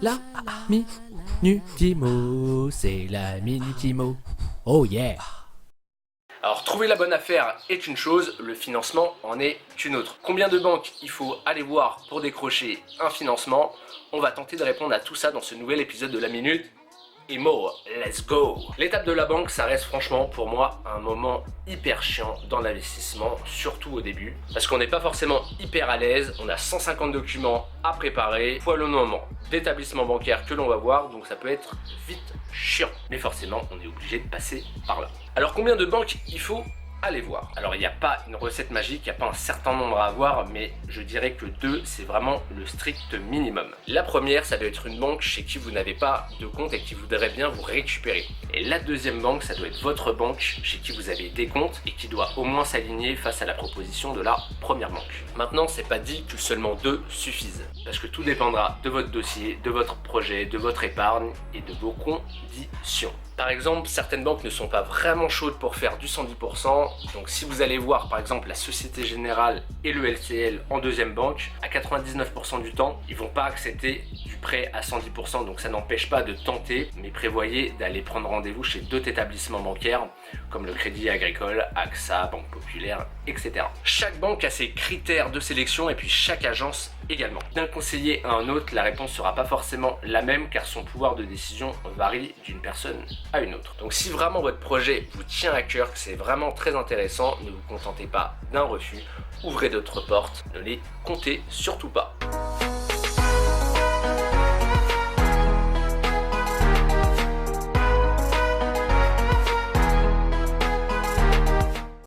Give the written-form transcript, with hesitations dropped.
La Minutimo, c'est la Minutimo. Oh yeah. Alors, trouver la bonne affaire est une chose, le financement en est une autre. Combien de banques il faut aller voir pour décrocher un financement? On va tenter de répondre à tout ça dans ce nouvel épisode de la Minute Imo. Let's go! L'étape de la banque, ça reste franchement pour moi un moment hyper chiant dans l'investissement, surtout au début, parce qu'on n'est pas forcément hyper à l'aise, on a 150 documents à préparer, fois le nombre d'établissements bancaires que l'on va voir, donc ça peut être vite chiant. Mais forcément, on est obligé de passer par là. Alors combien de banques il faut aller voir? Alors il n'y a pas une recette magique, il n'y a pas un certain nombre à avoir, mais je dirais que 2, c'est vraiment le strict minimum. La première, ça doit être une banque chez qui vous n'avez pas de compte et qui voudrait bien vous récupérer. Et la deuxième banque, ça doit être votre banque chez qui vous avez des comptes et qui doit au moins s'aligner face à la proposition de la première banque. Maintenant, c'est pas dit que seulement 2 suffisent, parce que tout dépendra de votre dossier, de votre projet, de votre épargne et de vos conditions. Par exemple, certaines banques ne sont pas vraiment chaudes pour faire du 110%, donc si vous allez voir par exemple la Société Générale et le LCL en deuxième banque, à 99% du temps, ils vont pas accepter du prêt à 110%, donc ça n'empêche pas de tenter, mais prévoyez d'aller prendre rendez-vous chez d'autres établissements bancaires, comme le Crédit Agricole, AXA, Banque Populaire, etc. Chaque banque a ses critères de sélection et puis chaque agence également. D'un conseiller à un autre, la réponse sera pas forcément la même car son pouvoir de décision varie d'une personne à une autre. Donc si vraiment votre projet vous tient à cœur, que c'est vraiment très intéressant, ne vous contentez pas d'un refus, ouvrez d'autres portes, ne les comptez surtout pas.